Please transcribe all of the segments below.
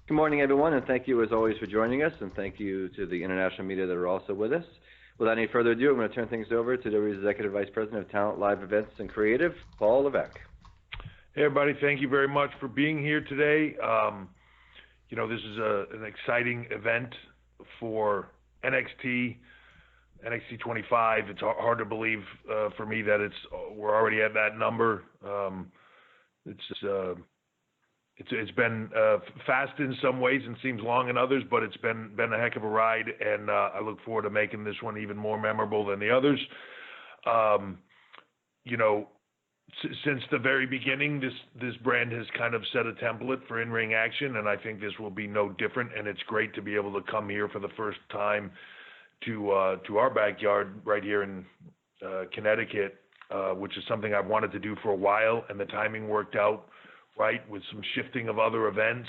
Good morning, everyone, and thank you as always for joining us, and thank you to the international media that are also with us. Without any further ado, I'm going to turn things over to WWE's Executive Vice President of Talent, Live Events, and Creative, Paul Levesque. Hey, everybody. Thank you very much for being here today. This is an exciting event for NXT 25. It's hard to believe for me that we're already at that number. It's been fast in some ways and seems long in others, but it's been a heck of a ride, and I look forward to making this one even more memorable than the others. Since the very beginning, this brand has kind of set a template for in-ring action, and I think this will be no different. And it's great to be able to come here for the first time to our backyard right here in Connecticut, which is something I've wanted to do for a while, and the timing worked out right with some shifting of other events.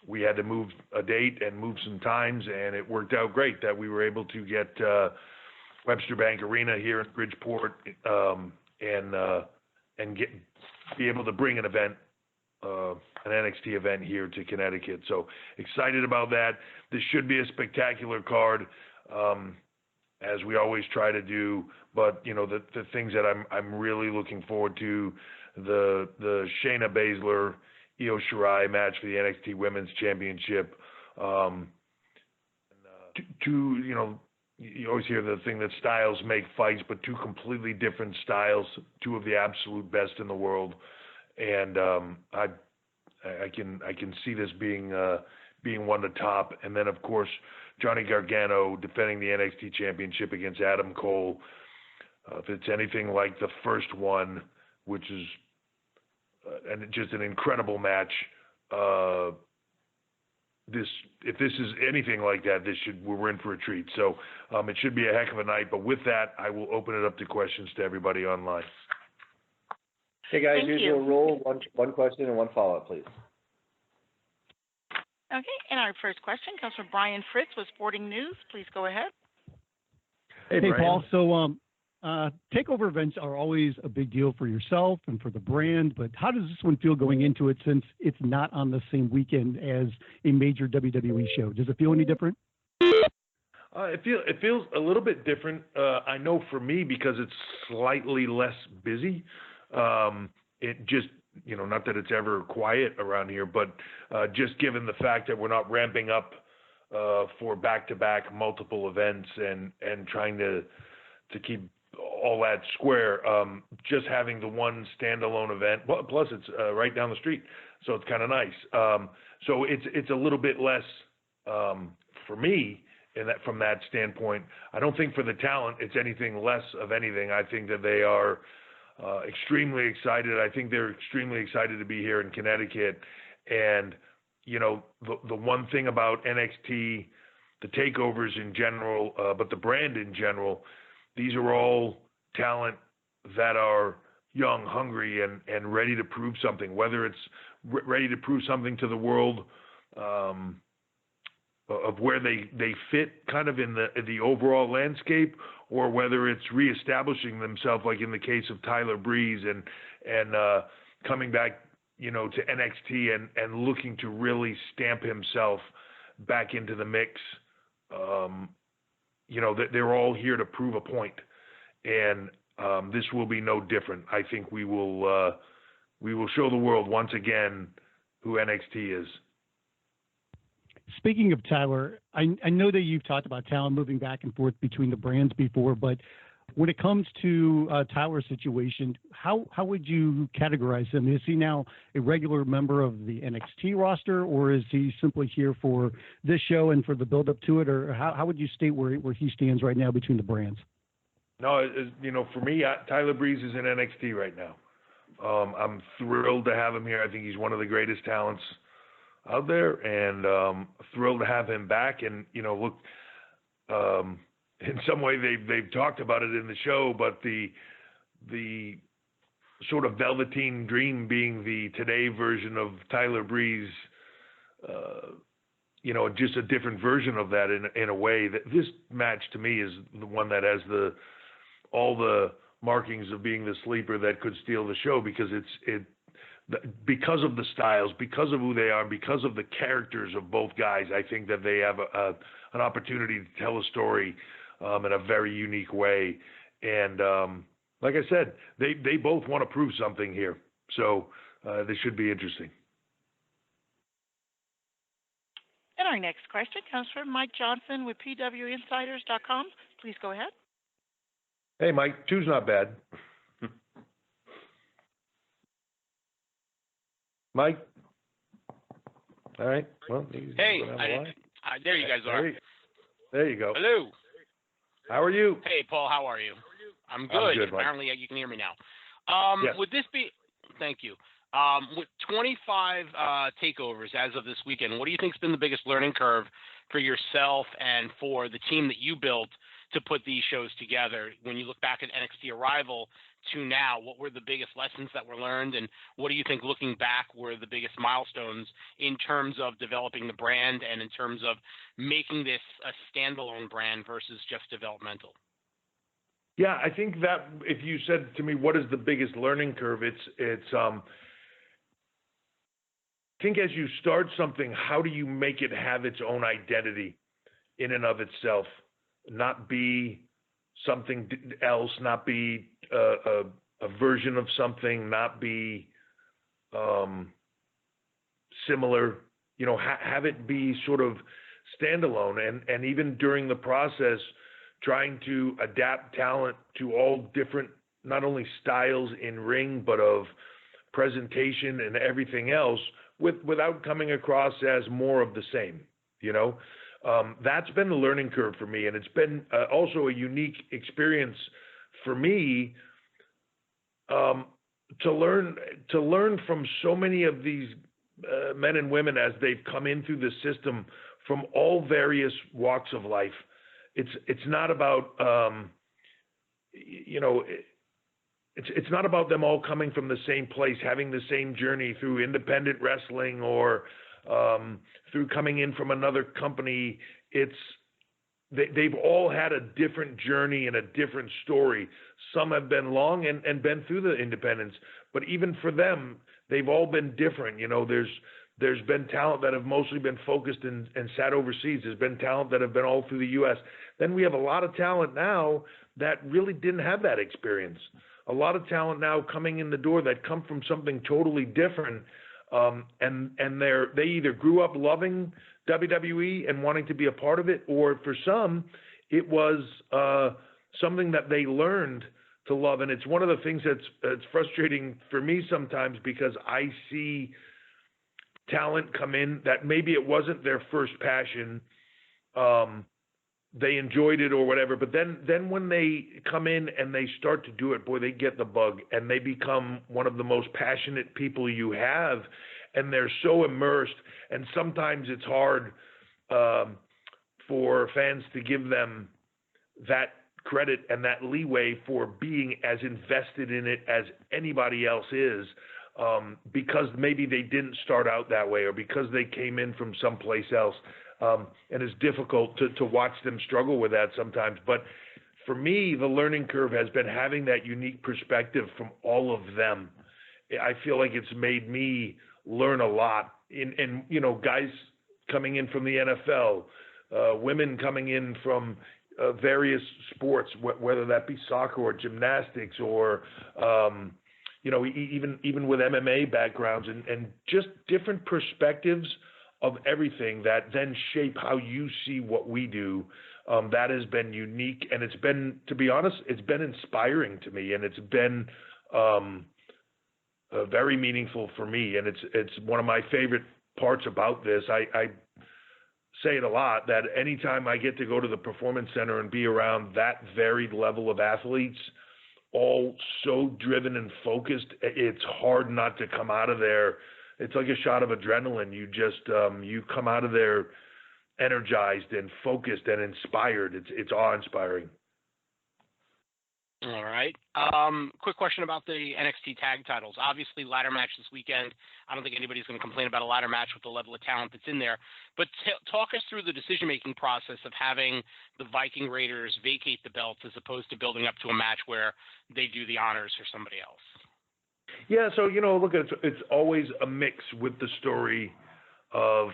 We had to move a date and move some times, and it worked out great that we were able to get Webster Bank Arena here in Bridgeport and be able to bring an event, an NXT event here to Connecticut. So excited about that. This should be a spectacular card, as we always try to do. But the things that I'm really looking forward to, the Shayna Baszler Io Shirai match for the NXT Women's Championship. You always hear the thing that styles make fights, but two completely different styles, two of the absolute best in the world, and I can see this being one to top. And then of course Johnny Gargano defending the NXT Championship against Adam Cole. If it's anything like the first one, which is and just an incredible match, if this is anything like that, we're in for a treat. So it should be a heck of a night. But with that, I will open it up to questions to everybody online. Hey guys, usual rule: one question and one follow-up, please. Okay, and our first question comes from Brian Fritz with Sporting News. Please go ahead. Hey Paul. So takeover events are always a big deal for yourself and for the brand, but how does this one feel going into it since it's not on the same weekend as a major WWE show? Does it feel any different? It feels a little bit different. I know for me, because it's slightly less busy. It just, not that it's ever quiet around here, but just given the fact that we're not ramping up for back-to-back multiple events and trying to keep all that square, just having the one standalone event, plus it's right down the street, so it's kind of nice. So it's a little bit less for me from that standpoint. I don't think for the talent it's anything less of anything. I think that they are extremely excited. I think they're extremely excited to be here in Connecticut. And the one thing about NXT, the takeovers in general, but the brand in general, these are all talent that are young, hungry, and ready to prove something, whether it's ready to prove something to the world of where they fit kind of in the overall landscape, or whether it's reestablishing themselves, like in the case of Tyler Breeze and coming back, to NXT and looking to really stamp himself back into the mix. They're all here to prove a point. And this will be no different. I think we will show the world once again who NXT is. Speaking of Tyler, I know that you've talked about talent moving back and forth between the brands before, but when it comes to Tyler's situation, how would you categorize him? Is he now a regular member of the NXT roster, or is he simply here for this show and for the build-up to it, or how would you state where he stands right now between the brands? No, for me, Tyler Breeze is in NXT right now. I'm thrilled to have him here. I think he's one of the greatest talents out there, and thrilled to have him back. And look, in some way they've talked about it in the show, but the sort of Velveteen Dream being the today version of Tyler Breeze, just a different version of that in a way. That this match to me is the one that has all the markings of being the sleeper that could steal the show, because because of the styles, because of who they are, because of the characters of both guys, I think that they have an opportunity to tell a story in a very unique way. And like I said, they both want to prove something here. So this should be interesting. And our next question comes from Mike Johnson with PWInsiders.com. Please go ahead. Hey, Mike, two's not bad. Mike? All right. Well, hey, there you guys are. There you go. Hello. How are you? Hey, Paul, how are you? I'm good. I'm good, Apparently, you can hear me now. Yes. Would this be? Thank you. With 25 takeovers as of this weekend, what do you think's been the biggest learning curve for yourself and for the team that you built to put these shows together? When you look back at NXT Arrival to now, what were the biggest lessons that were learned, and what do you think, looking back, were the biggest milestones in terms of developing the brand and in terms of making this a standalone brand versus just developmental? Yeah, I think that if you said to me, what is the biggest learning curve, it's I think as you start something, how do you make it have its own identity in and of itself, not be something else, not be a version of something, not be similar, have it be sort of standalone. And even during the process, trying to adapt talent to all different, not only styles in ring, but of presentation and everything else, without coming across as more of the same, That's been the learning curve for me, and it's been also a unique experience for me to learn from so many of these men and women as they've come in through the system from all various walks of life. It's not about it's not about them all coming from the same place, having the same journey through independent wrestling or through coming in from another company. They've all had a different journey and a different story. Some have been long and been through the independents, but even for them, they've all been different. There's been talent that have mostly been focused and sat overseas. There's been talent that have been all through the U.S. Then we have a lot of talent now that really didn't have that experience. A lot of talent now coming in the door that come from something totally different, and they either grew up loving WWE and wanting to be a part of it, or for some, it was something that they learned to love. And it's one of the things that's frustrating for me sometimes, because I see talent come in that maybe it wasn't their first passion. They enjoyed it or whatever, but then when they come in and they start to do it, boy, they get the bug and they become one of the most passionate people you have, and they're so immersed. And sometimes it's hard for fans to give them that credit and that leeway for being as invested in it as anybody else is, because maybe they didn't start out that way, or because they came in from someplace else. And it's difficult to watch them struggle with that sometimes. But for me, the learning curve has been having that unique perspective from all of them. I feel like it's made me learn a lot in guys coming in from the NFL, women coming in from various sports, whether that be soccer or gymnastics or, even with MMA backgrounds, and just different perspectives of everything that then shape how you see what we do. That has been unique, and it's been, to be honest, it's been inspiring to me, and it's been very meaningful for me, and it's one of my favorite parts about this. I say it a lot, that anytime I get to go to the Performance Center and be around that varied level of athletes, all so driven and focused, it's hard not to come out of there. It's like a shot of adrenaline. You just you come out of there energized and focused and inspired. It's awe-inspiring. All right. Quick question about the NXT tag titles. Obviously, ladder match this weekend. I don't think anybody's going to complain about a ladder match with the level of talent that's in there. But talk us through the decision-making process of having the Viking Raiders vacate the belts as opposed to building up to a match where they do the honors for somebody else. Yeah, so look, it's always a mix with the story of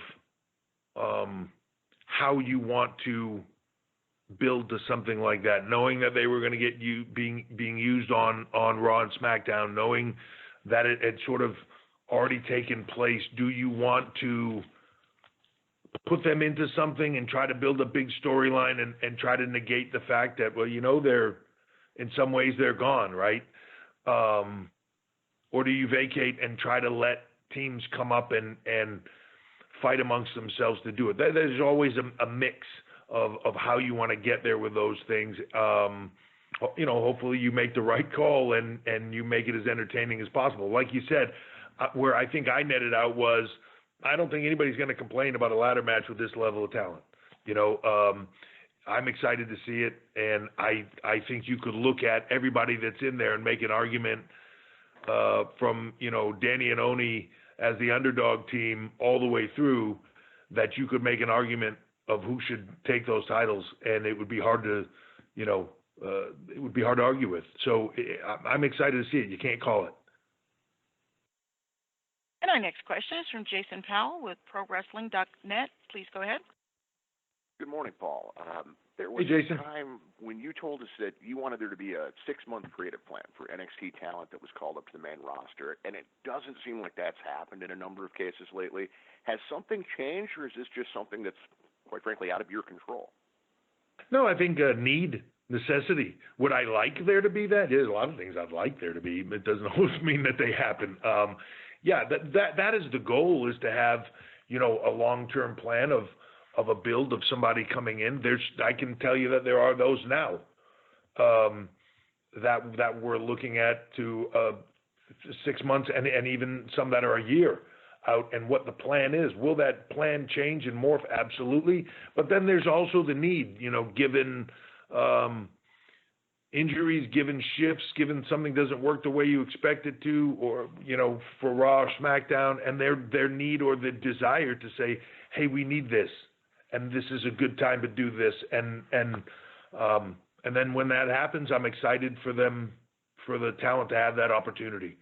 how you want to build to something like that, knowing that they were going to get you being used on Raw and SmackDown, knowing that it had sort of already taken place. Do you want to put them into something and try to build a big storyline and try to negate the fact that, well, they're in some ways they're gone, right? Or do you vacate and try to let teams come up and fight amongst themselves to do it? There's always a mix of how you want to get there with those things. Hopefully you make the right call and you make it as entertaining as possible. Like you said, where I think I netted out was, I don't think anybody's going to complain about a ladder match with this level of talent. I'm excited to see it, and I think you could look at everybody that's in there and make an argument from Danny and Oni as the underdog team all the way through, that you could make an argument of who should take those titles, and it would be hard to argue with. So I'm excited to see it. You can't call it. And our next question is from Jason Powell with ProWrestling.net. Please go ahead. Good morning, Paul. There was Hey, Jason. a time when you told us that you wanted there to be a 6-month creative plan for NXT talent that was called up to the main roster, and it doesn't seem like that's happened in a number of cases lately. Has something changed, or is this just something that's, quite frankly, out of your control? No, I think necessity. Would I like there to be that? There's a lot of things I'd like there to be, but it doesn't always mean that they happen. That is the goal, is to have a long-term plan of a build of somebody coming in. I can tell you that there are those now that we're looking at to 6 months and even some that are a year out, and what the plan is. Will that plan change and morph? Absolutely. But then there's also the need, given injuries, given shifts, given something doesn't work the way you expect it to, or, for Raw or SmackDown, and their need or the desire to say, hey, we need this, and this is a good time to do this. And then when that happens, I'm excited for the talent to have that opportunity,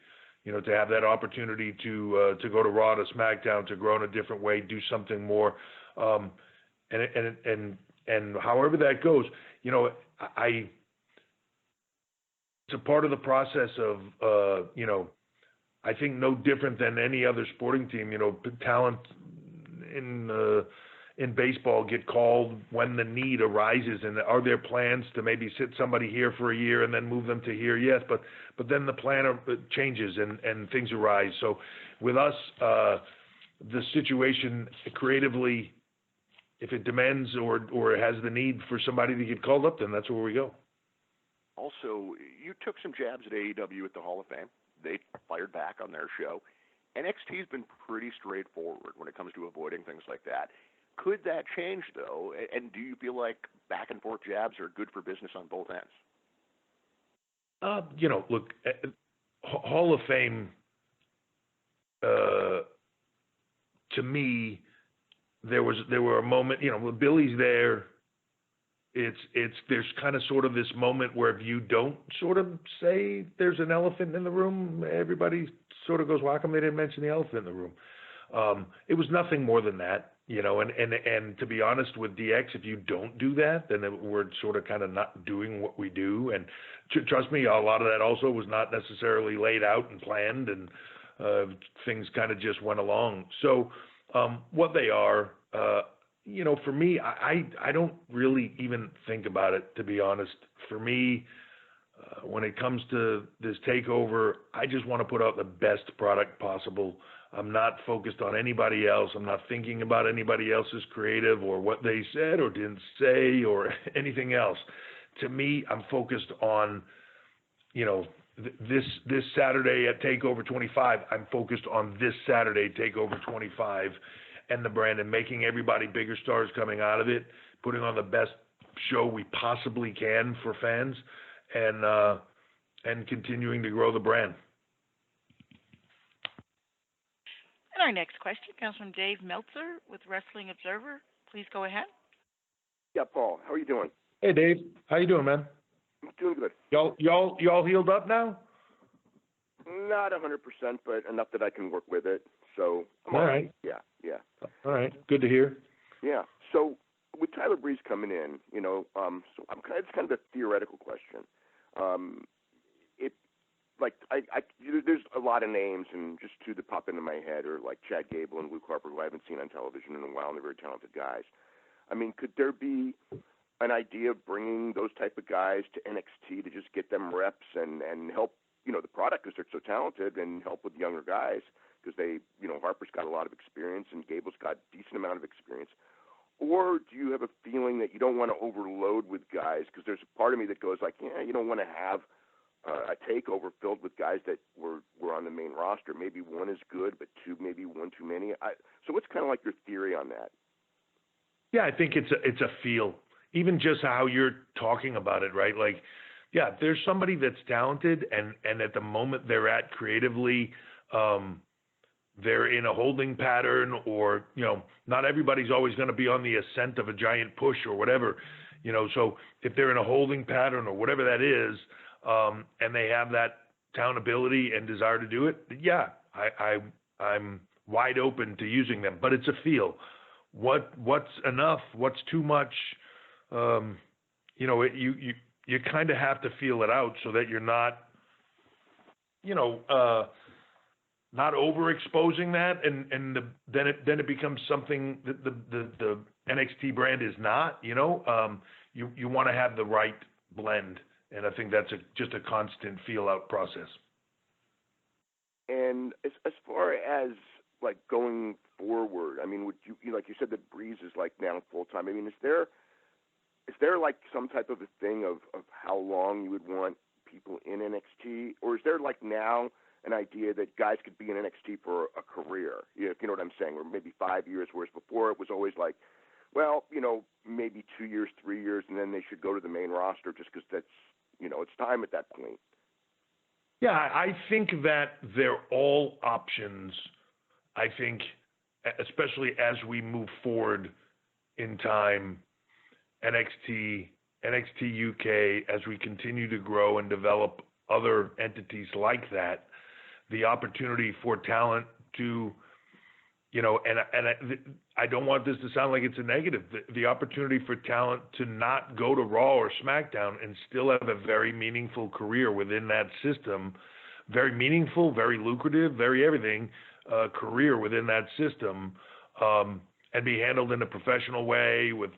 to have that opportunity to go to Raw, to SmackDown, to grow in a different way, do something more. And however that goes, it's a part of the process of, I think no different than any other sporting team. Talent in baseball get called when the need arises, and are there plans to maybe sit somebody here for a year and then move them to here? Yes, but then the plan changes and things arise. So with us, the situation creatively, if it demands or has the need for somebody to get called up, then that's where we go. Also, you took some jabs at AEW at the Hall of Fame. They fired back on their show. NXT's been pretty straightforward when it comes to avoiding things like that. Could that change, though? And do you feel like back-and-forth jabs are good for business on both ends? Look, Hall of Fame, to me, there were a moment, when Billy's there, there's kind of sort of this moment where if you don't sort of say there's an elephant in the room, everybody sort of goes, well, how come they didn't mention the elephant in the room? It was nothing more than that, and to be honest with DX, if you don't do that, then we're sort of kind of not doing what we do. And trust me, a lot of that also was not necessarily laid out and planned, and things kind of just went along. So what they are, for me, I don't really even think about it, to be honest. For me, when it comes to this takeover, I just want to put out the best product possible. I'm not focused on anybody else. I'm not thinking about anybody else's creative or what they said or didn't say or anything else. To me, I'm focused on, this Saturday at TakeOver 25. I'm focused on this Saturday, TakeOver 25, and the brand, and making everybody bigger stars coming out of it, putting on the best show we possibly can for fans, and continuing to grow the brand. And our next question comes from Dave Meltzer with Wrestling Observer. Please go ahead. Yeah, Paul, how are you doing? Hey, Dave. How you doing, man? I'm doing good. Y'all healed up now? Not 100%, but enough that I can work with it. So I'm all right. Yeah. All right. Good to hear. Yeah. So with Tyler Breeze coming in, so it's kind of a theoretical question. There's a lot of names, and just two that pop into my head are like Chad Gable and Luke Harper, who I haven't seen on television in a while, and they're very talented guys. I mean, could there be an idea of bringing those type of guys to NXT to just get them reps and help, the product because they're so talented, and help with younger guys because they, Harper's got a lot of experience and Gable's got a decent amount of experience? Or do you have a feeling that you don't want to overload with guys because there's a part of me that goes like, you don't want to have a takeover filled with guys that were on the main roster. Maybe one is good, but two, maybe one too many. So what's kind of like your theory on that? Yeah, I think it's a feel. Even just how you're talking about it, right? Like, yeah, there's somebody that's talented, and at the moment they're at creatively, they're in a holding pattern, or not everybody's always going to be on the ascent of a giant push or whatever, So if they're in a holding pattern or whatever that is, and they have that talent, ability, and desire to do it, yeah, I'm wide open to using them. But it's a feel. What's enough? What's too much? You kind of have to feel it out so that you're not, not overexposing that, and then it becomes something that the NXT brand is not. You want to have the right blend, and I think that's just a constant feel out process. And as far as like going forward, I mean, would you like you said that Breeze is like now full time? I mean, is there like some type of a thing of how long you would want people in NXT, or is there like now an idea that guys could be in NXT for a career, if you know what I'm saying, or maybe 5 years, whereas before it was always like, well, maybe 2 years, 3 years, and then they should go to the main roster just because that's, it's time at that point. Yeah, I think that they're all options. I think, especially as we move forward in time, NXT UK, as we continue to grow and develop other entities like that, the opportunity for talent to, I don't want this to sound like it's a negative, the opportunity for talent to not go to Raw or SmackDown and still have a very meaningful career within that system, very meaningful, very lucrative, very everything, career within that system, and be handled in a professional way with,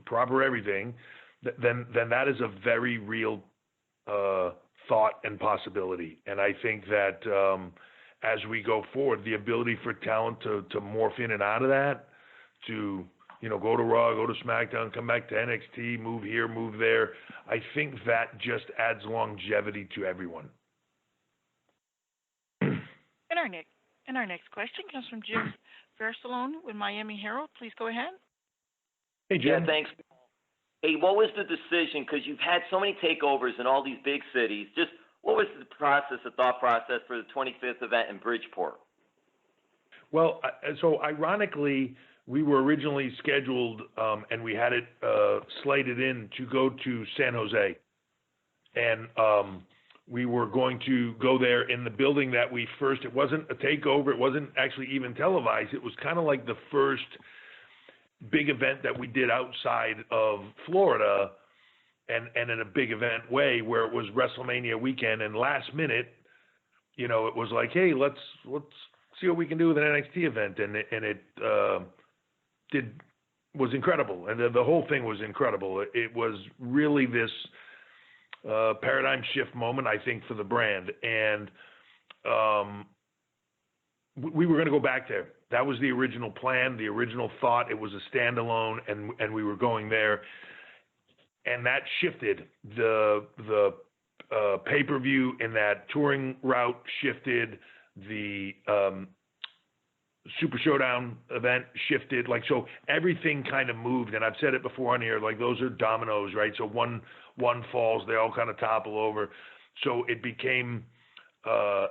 proper everything, then that is a very real thought and possibility. And I think that as we go forward, the ability for talent to morph in and out of that, to go to Raw, go to SmackDown, come back to NXT, move here, move there, I think that just adds longevity to everyone. And our next question comes from Jim Versalone with Miami Herald. Please go ahead. Hey, Jim. Yeah, thanks. Hey, what was the decision? Because you've had so many takeovers in all these big cities. Just what was the thought process for the 25th event in Bridgeport? Well, so ironically, we were originally scheduled, and we had it slated in to go to San Jose. And we were going to go there in the building that it wasn't a takeover. It wasn't actually even televised. It was kind of like the first big event that we did outside of Florida, and in a big event way, where it was WrestleMania weekend, and last minute, it was like, hey, let's see what we can do with an NXT event, and it was incredible, and the whole thing was incredible. It was really this paradigm shift moment, I think, for the brand, and we were going to go back there. That was the original plan, the original thought. It was a standalone, and we were going there. And that shifted. The pay-per-view in that touring route shifted. The Super Showdown event shifted. So everything kind of moved. And I've said it before on here, those are dominoes, right? So one falls, they all kind of topple over. So it became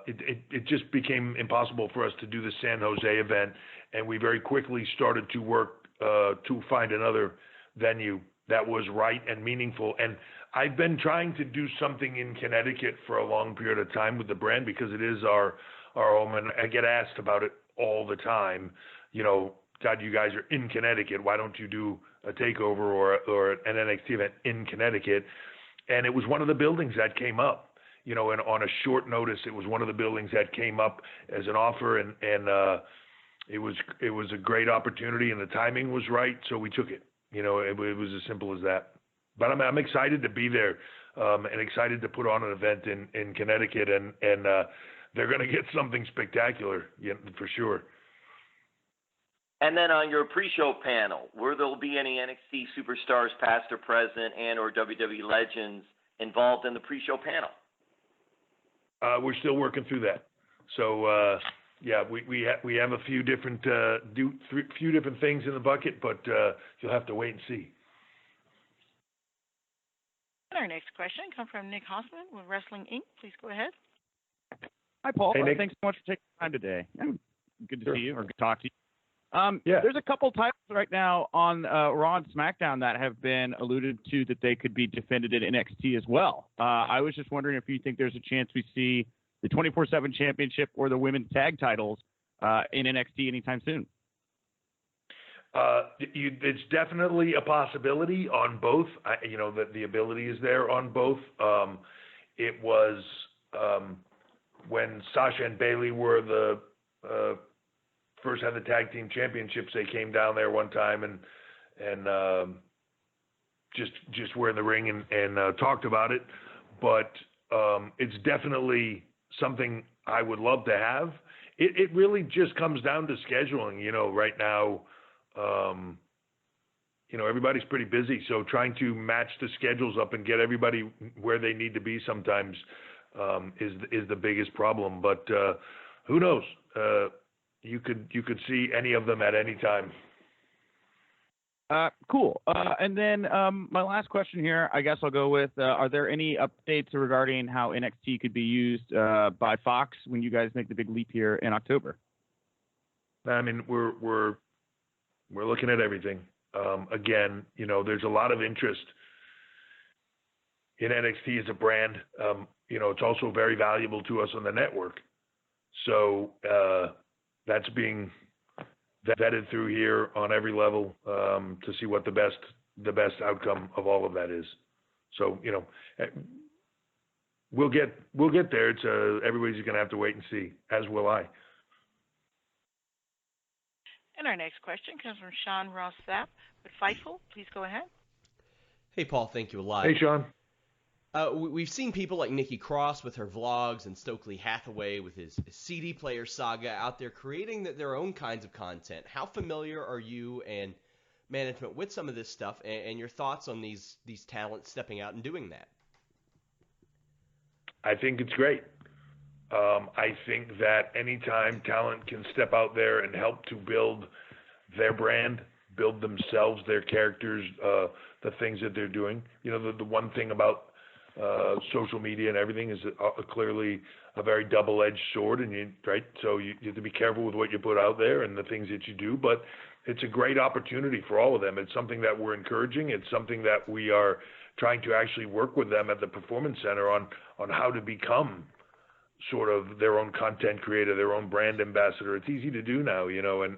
it just became impossible for us to do the San Jose event, and we very quickly started to work to find another venue that was right and meaningful. And I've been trying to do something in Connecticut for a long period of time with the brand because it is our home, and I get asked about it all the time. You know, God, you guys are in Connecticut. Why don't you do a takeover or an NXT event in Connecticut? And it was one of the buildings that came up. You know, and on a short notice, it was one of the buildings that came up as an offer, and it was a great opportunity, and the timing was right, so we took it. You know, it was as simple as that. But I'm excited to be there, and excited to put on an event in Connecticut, and they're going to get something spectacular, for sure. And then on your pre-show panel, will there be any NXT superstars, past or present, and or WWE legends involved in the pre-show panel? We're still working through that. So yeah, we have a few different few different things in the bucket, but you'll have to wait and see. And our next question comes from Nick Hossman with Wrestling Inc. Please go ahead. Hi, Paul. Hey, Nick. Thanks so much for taking the time today. Good to Sure. see you, or good to talk to you. Yeah. There's a couple titles right now on Raw and SmackDown that have been alluded to that they could be defended in NXT as well. I was just wondering if you think there's a chance we see the 24/7 championship or the women's tag titles in NXT anytime soon. It's definitely a possibility on both. You know, that the ability is there on both. It was when Sasha and Bayley were the first had the tag team championships. They came down there one time and just were in the ring and talked about it. But it's definitely something I would love to have. It really just comes down to scheduling. You know, right now, you know, everybody's pretty busy, so trying to match the schedules up and get everybody where they need to be sometimes is the biggest problem. But who knows? You could see any of them at any time. Cool. And then my last question here, I guess I'll go with, are there any updates regarding how NXT could be used by Fox when you guys make the big leap here in October? I mean, we're looking at everything. Again, you know, there's a lot of interest in NXT as a brand. You know, it's also very valuable to us on the network. So that's being vetted through here on every level to see what the best outcome of all of that is. So, you know, we'll get there. It's everybody's going to have to wait and see, as will I. And our next question comes from Sean Ross Sapp with Fightful. Please go ahead. Hey, Paul. Thank you a lot. Hey, Sean. We've seen people like Nikki Cross with her vlogs and Stokely Hathaway with his CD player saga out there creating their own kinds of content. How familiar are you and management with some of this stuff, and your thoughts on these talents stepping out and doing that? I think it's great. I think that anytime talent can step out there and help to build their brand, build themselves, their characters, the things that they're doing. You know, the one thing about social media and everything is clearly a very double-edged sword, and so you have to be careful with what you put out there and the things that you do. But it's a great opportunity for all of them. It's something that we're encouraging. It's something that we are trying to actually work with them at the Performance Center on how to become sort of their own content creator, their own brand ambassador. It's easy to do now, you know, and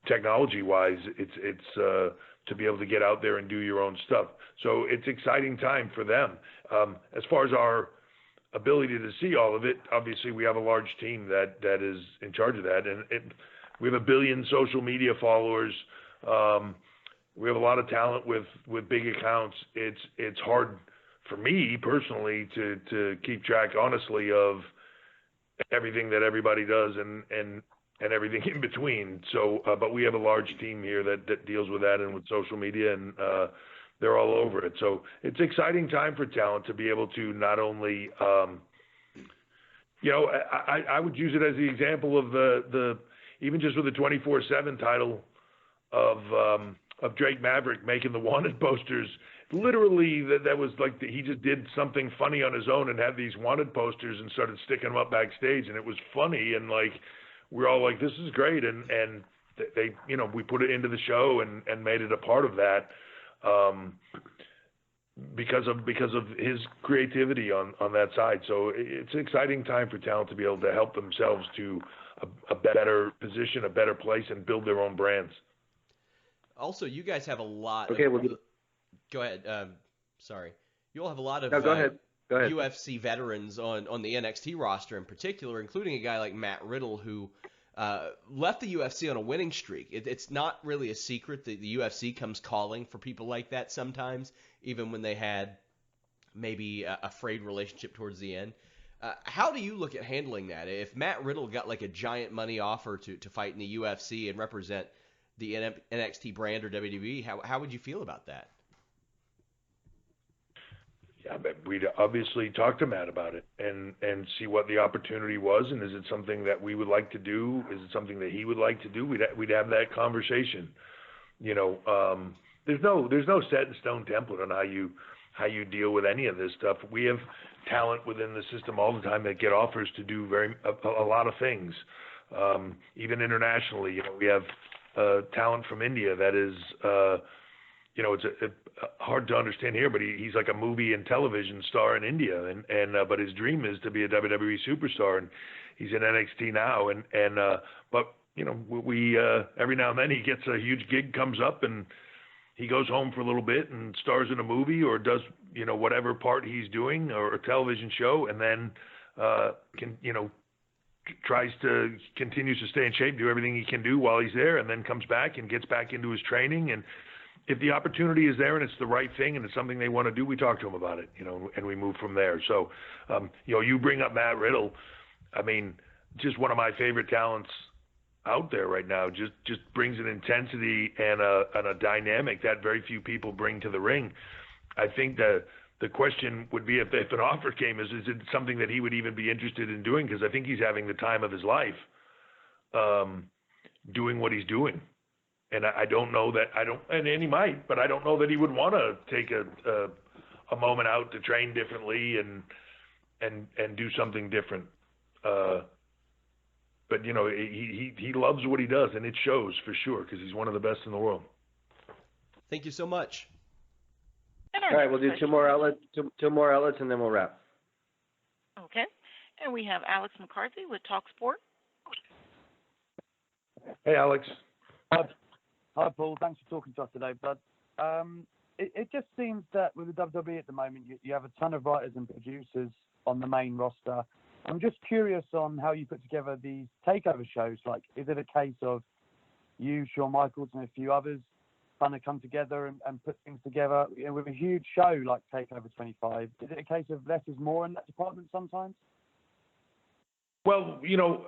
technology-wise, it's to be able to get out there and do your own stuff. So it's exciting time for them. As far as our ability to see all of it, obviously we have a large team that is in charge of that, and we have 1 billion social media followers. We have a lot of talent with big accounts. It's hard for me personally to keep track, honestly, of everything that everybody does and everything in between. So, but we have a large team here that deals with that and with social media, and they're all over it. So it's an exciting time for talent to be able to not only, you know, I would use it as the example of the even just with the 24/7 title of Drake Maverick making the wanted posters. Literally, that was like he just did something funny on his own and had these wanted posters and started sticking them up backstage, and it was funny, and like we're all like, this is great, and they, you know, we put it into the show and made it a part of that. because of his creativity on that side. So it's an exciting time for talent to be able to help themselves to a better position, a better place, and build their own brands. Also, you guys have a lot. Okay, Go ahead. Sorry. You all have a lot of no, go ahead. Go ahead. UFC veterans on the NXT roster in particular, including a guy like Matt Riddle, who left the UFC on a winning streak. It's not really a secret that the UFC comes calling for people like that sometimes, even when they had maybe a frayed relationship towards the end. How do you look at handling that? If Matt Riddle got like a giant money offer to fight in the UFC and represent the NXT brand or WWE, how would you feel about that? Yeah, we'd obviously talk to Matt about it and see what the opportunity was, and is it something that we would like to do? Is it something that he would like to do? We'd have that conversation. You know, there's no set in stone template on how you deal with any of this stuff. We have talent within the system all the time that get offers to do a lot of things. Even internationally, you know, we have talent from India that is, you know, it's hard to understand here, but he's like a movie and television star in India, and but his dream is to be a WWE superstar, and he's in NXT now, but you know, we every now and then he gets a huge gig comes up, and he goes home for a little bit and stars in a movie or does, you know, whatever part he's doing or a television show, and then continues to stay in shape, do everything he can do while he's there, and then comes back and gets back into his training. And if the opportunity is there and it's the right thing and it's something they want to do, we talk to him about it, you know, and we move from there. So, you know, you bring up Matt Riddle. I mean, just one of my favorite talents out there right now. Just brings an intensity and a dynamic that very few people bring to the ring. I think the question would be if an offer came, is it something that he would even be interested in doing? Because I think he's having the time of his life doing what he's doing. And I don't know that and he might, but I don't know that he would want to take a moment out to train differently and do something different. But you know, he loves what he does, and it shows for sure because he's one of the best in the world. Thank you so much. All right, we'll do two more outlets, and then we'll wrap. Okay, and we have Alex McCarthy with TalkSport. Hey, Alex. Hi, Paul. Thanks for talking to us today, bud. It just seems that with the WWE at the moment, you have a ton of writers and producers on the main roster. I'm just curious on how you put together these takeover shows. Like, is it a case of you, Shawn Michaels, and a few others kind of come together and put things together? You know, with a huge show like Takeover 25, is it a case of less is more in that department sometimes? Well, you know,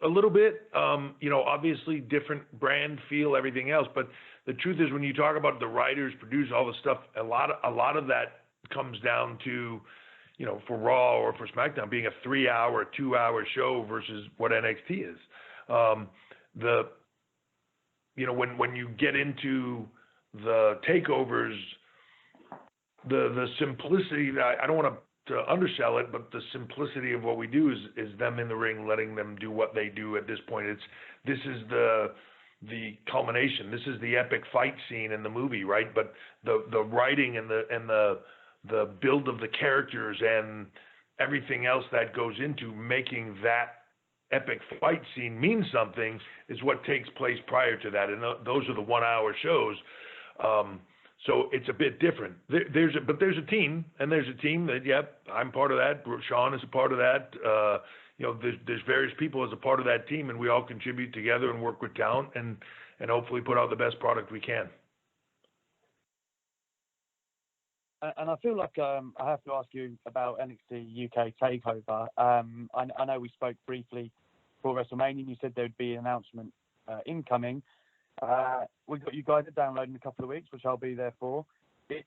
a little bit, you know, obviously different brand feel, everything else. But the truth is, when you talk about the writers, producers, all the stuff, a lot of that comes down to, you know, for Raw or for SmackDown being a 3-hour, 2-hour show versus what NXT is. You know, when you get into the takeovers, the simplicity, I don't want to undersell it, but the simplicity of what we do is them in the ring, letting them do what they do at this point. This is the culmination. This is the epic fight scene in the movie, right? But the writing and the build of the characters and everything else that goes into making that epic fight scene mean something is what takes place prior to that, and those are the 1-hour shows. So it's a bit different. There's a team, and there's a team that, yep, I'm part of that. Sean is a part of that. You know, there's various people as a part of that team, and we all contribute together and work with talent and hopefully put out the best product we can. And I feel like I have to ask you about NXT UK TakeOver. I know we spoke briefly for WrestleMania, and you said there would be an announcement incoming. We've got you guys to download in a couple of weeks, which I'll be there for.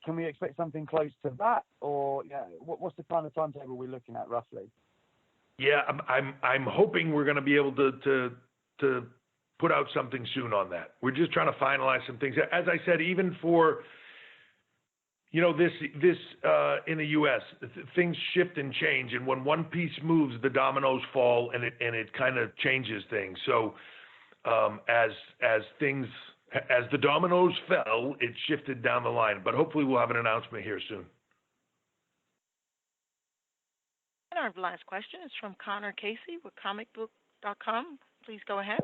Can we expect something close to that, or what's the kind of timetable we're looking at roughly? Yeah, I'm hoping we're going to be able to put out something soon on that. We're just trying to finalize some things. As I said, even for, you know, this in the U.S., things shift and change, and when one piece moves, the dominoes fall, and it kind of changes things. So as as the dominoes fell, it shifted down the line. But hopefully we'll have an announcement here soon. And our last question is from Connor Casey with comicbook.com. Please go ahead.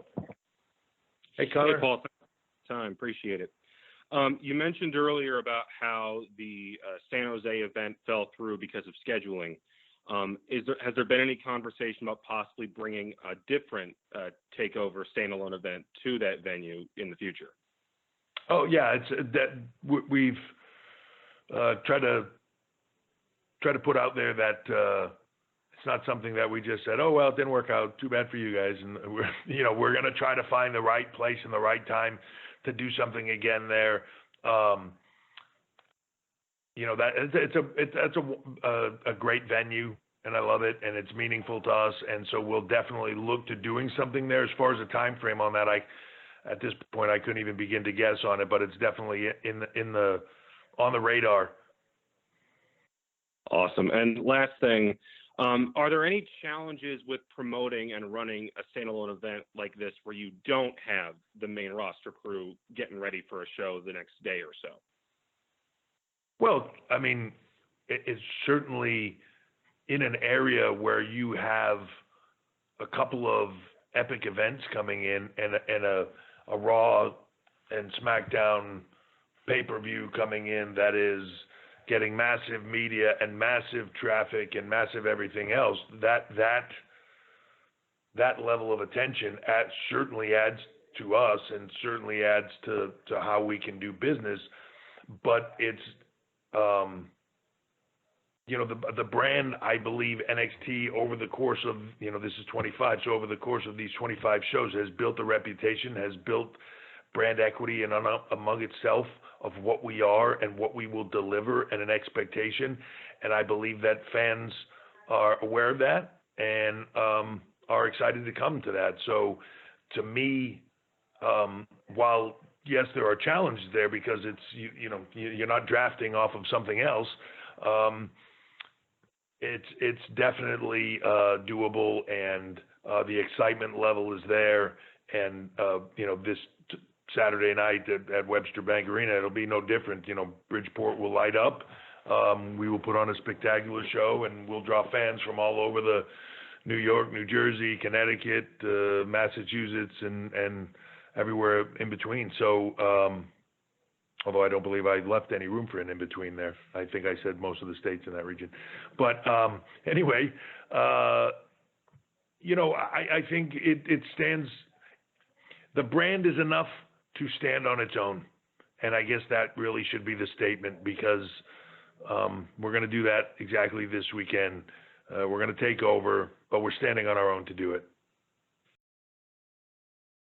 Hey, Connor. Hey, Paul. Time. Appreciate it. You mentioned earlier about how the San Jose event fell through because of scheduling. Has there been any conversation about possibly bringing a different takeover standalone event to that venue in the future? Oh yeah, it's that we've tried to put out there that it's not something that we just said, oh well, it didn't work out, too bad for you guys, and we're going to try to find the right place and the right time to do something again there. That's a great venue, and I love it, and it's meaningful to us, and so we'll definitely look to doing something there. As far as the time frame on that, at this point I couldn't even begin to guess on it, but it's definitely on the radar. Awesome. And last thing, are there any challenges with promoting and running a standalone event like this where you don't have the main roster crew getting ready for a show the next day or so? Well, I mean, it's certainly in an area where you have a couple of epic events coming in and a Raw and SmackDown pay-per-view coming in that is getting massive media and massive traffic and massive everything else. That level of attention certainly adds to us and certainly adds to how we can do business. But it's the brand, I believe, NXT over the course of, this is 25, so over the course of these 25 shows has built a reputation, has built brand equity and among itself of what we are and what we will deliver and an expectation. And I believe that fans are aware of that and are excited to come to that. So to me, while yes, there are challenges there because it's, you're not drafting off of something else. It's definitely doable, and the excitement level is there. And this Saturday night at Webster Bank Arena, it'll be no different. Bridgeport will light up. We will put on a spectacular show, and we'll draw fans from all over the New York, New Jersey, Connecticut, Massachusetts, and everywhere in between. So, although I don't believe I left any room for an in-between there. I think I said most of the states in that region. But anyway, I think it stands, the brand is enough to stand on its own. And I guess that really should be the statement, because we're going to do that exactly this weekend. We're going to take over, but we're standing on our own to do it.